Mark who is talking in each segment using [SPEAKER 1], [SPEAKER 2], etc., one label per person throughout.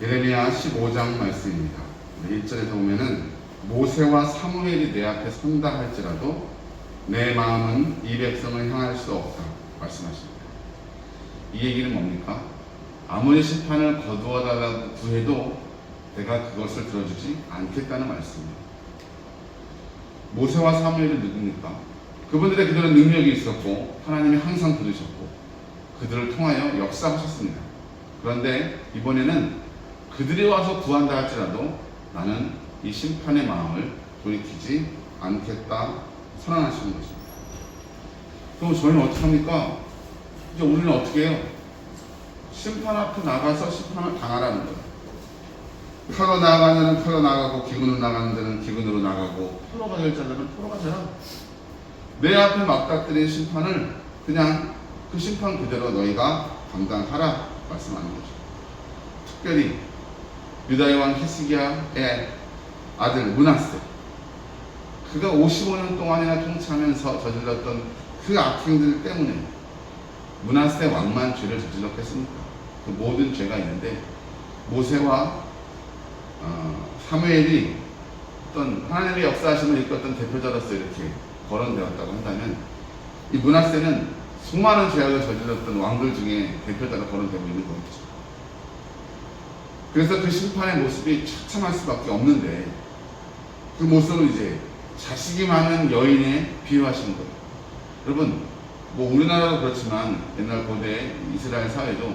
[SPEAKER 1] 예레미야 15장 말씀입니다. 1절에서 보면은 모세와 사무엘이 내 앞에 선다 할지라도 내 마음은 이 백성을 향할 수 없다 말씀하십니다. 이 얘기는 뭡니까? 아무리 심판을 거두어달라고 구해도 내가 그것을 들어주지 않겠다는 말씀입니다. 모세와 사무엘은 누굽니까? 그분들의 그들은 능력이 있었고 하나님이 항상 들으셨고 그들을 통하여 역사하셨습니다. 그런데 이번에는 그들이 와서 구한다 할지라도 나는 이 심판의 마음을 돌이키지 않겠다 선언하시는 것입니다. 그럼 저희는 어떻게 합니까? 이제 우리는 어떻게 해요? 심판 앞에 나가서 심판을 당하라는 거예요. 칼로 나가는 자는 칼로 나가고 기근으로 나가는 자는 기근으로 나가고 포로 가될 자들은 포로 가져라. 내 앞에 막닥뜨린 심판을 그냥 그 심판 그대로 너희가 감당하라 말씀하는 거죠. 특별히 유다의 왕 히스기야의 아들 므낫세, 그가 55년 동안이나 통치하면서 저질렀던 그 악행들 때문에 므낫세 왕만 죄를 저질렀겠습니까? 그 모든 죄가 있는데 모세와 사무엘이 어떤 하나님의 역사하심을 이끌었던 대표자로서 이렇게 거론되었다고 한다면 이 므낫세는 수많은 죄악을 저질렀던 왕들 중에 대표자로 거론되고 있는 거겠죠. 그래서 그 심판의 모습이 처참할 수밖에 없는데 그 모습을 이제 자식이 많은 여인에 비유하시는 거예요. 여러분, 뭐 우리나라도 그렇지만 옛날 고대 이스라엘 사회도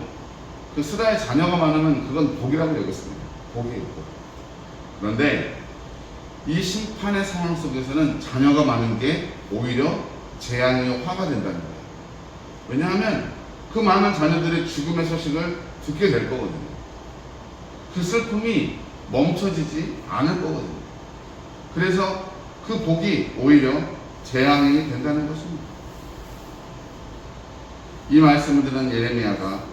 [SPEAKER 1] 그 스라의 자녀가 많으면 그건 복이라고 여겼습니다. 복이에요. 그런데 이 심판의 상황 속에서는 자녀가 많은 게 오히려 재앙이요 화가 된다는 거예요. 왜냐하면 그 많은 자녀들의 죽음의 소식을 듣게 될 거거든요. 그 슬픔이 멈춰지지 않을 거거든요. 그래서 그 복이 오히려 재앙이 된다는 것입니다. 이 말씀을 들은 예레미야가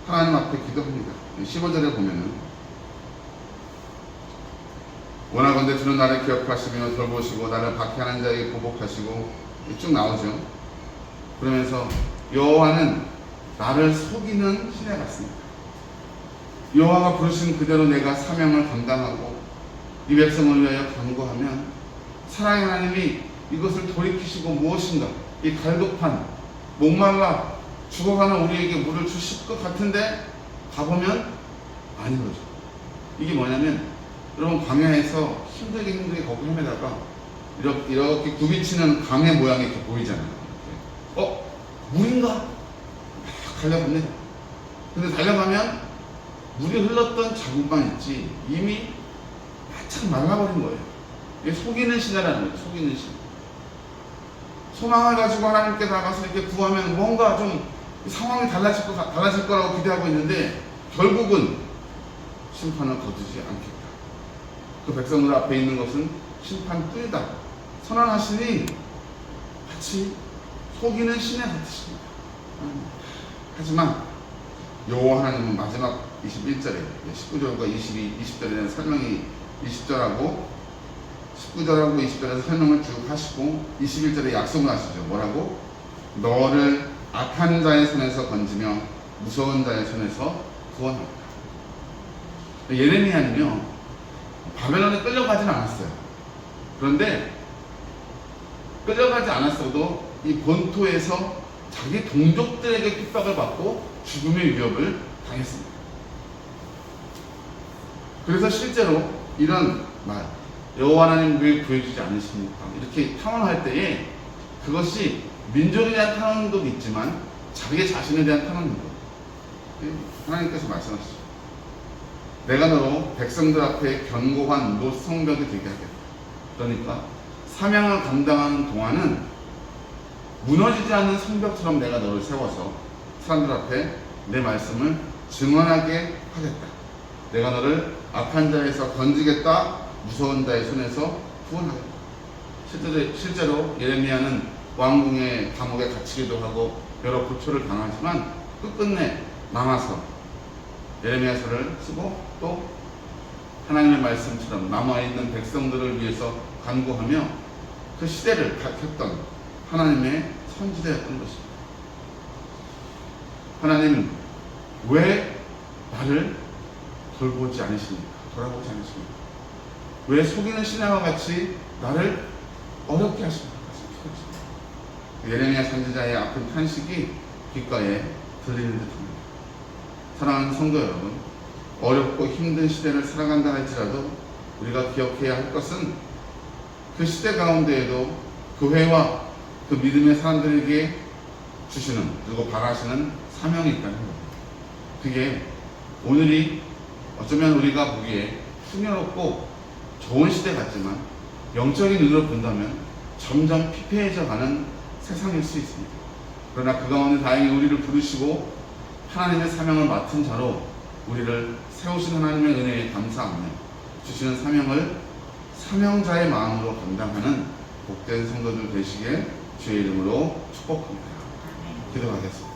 [SPEAKER 1] 하나님 앞에 기도합니다. 15절에 보면은 원하건대 주는 나를 기억하시며 돌보시고 나를 박해하는 자에게 보복하시고 쭉 나오죠. 그러면서 여호와는 나를 속이는 신에 같습니다. 여호와가 부르신 그대로 내가 사명을 감당하고 이 백성을 위하여 간구하면 사랑의 하나님이 이것을 돌이키시고 무엇인가 이 갈급한 목말라 죽어가는 우리에게 물을 주실 것 같은데 가보면 아닌 거죠. 이게 뭐냐면 여러분 광야에서 힘들게 거기 헤매다가 이렇게 굽이치는 강의 모양이 이렇게 보이잖아요. 물인가? 막 달려갑니다. 근데 달려가면 물이 흘렀던 자국만 있지 이미 바짝 말라버린 거예요. 이게 속이는 신이라는 거예요. 속이는 신. 소망을 가지고 하나님께 나가서 이렇게 구하면 뭔가 좀 상황이 달라질 거라고 기대하고 있는데 결국은 심판을 거두지 않겠다. 그 백성들 앞에 있는 것은 심판뿐이다 선언하시니 마치 속이는 신에 같으십니다. 하지만 여호와 하나님은 마지막 21절에 19절과 20절에는 설명이 20절하고 19절하고 20절에서 설명을 쭉 하시고 21절에 약속을 하시죠. 뭐라고? 너를 악한 자의 손에서 건지며 무서운 자의 손에서 구원하리라. 예레미야는요 바벨론에 끌려가진 않았어요. 그런데 끌려가지 않았어도 이 본토에서 자기 동족들에게 핍박을 받고 죽음의 위협을 당했습니다. 그래서 실제로 이런 말 여호와 하나님 왜 구해주지 않으십니까? 이렇게 탄원할 때에 그것이 민족에 대한 탄원도 있지만 자기 자신에 대한 탄원입니다. 하나님께서 말씀하시죠. 내가 너로 백성들 앞에 견고한 노성벽이 되게 하겠다. 그러니까 사명을 감당하는 동안은 무너지지 않는 성벽처럼 내가 너를 세워서 사람들 앞에 내 말씀을 증언하게 하겠다. 내가 너를 악한 자에서 건지겠다. 무서운 자의 손에서 구원하겠다. 실제로 예레미야는 왕궁의 감옥에 갇히기도 하고 여러 고초를 당하지만 끝끝내 남아서 예레미야서를 쓰고 또 하나님의 말씀처럼 남아있는 백성들을 위해서 간구하며 그 시대를 밝혔던 하나님의 선지자였던 것입니다. 하나님 왜 나를 돌보지 않으십니까? 돌아보지 않으십니까? 왜 속이는 신하와 같이 나를 어렵게 하십니까? 예레미야 선지자의 아픈 탄식이 귓가에 들리는 듯합니다. 사랑하는 성도 여러분, 어렵고 힘든 시대를 살아간다 할지라도 우리가 기억해야 할 것은 그 시대 가운데에도 교회와 그 믿음의 사람들에게 주시는, 그리고 바라시는 사명이 있다는 겁니다. 그게 오늘이 어쩌면 우리가 보기에 풍요롭고 좋은 시대 같지만 영적인 눈으로 본다면 점점 피폐해져 가는 세상일 수 있습니다. 그러나 그 가운데 다행히 우리를 부르시고 하나님의 사명을 맡은 자로 우리를 세우신 하나님의 은혜에 감사하며 주시는 사명을 사명자의 마음으로 감당하는 복된 성도들 되시길 주의 이름으로 축복합니다. 기도하겠습니다.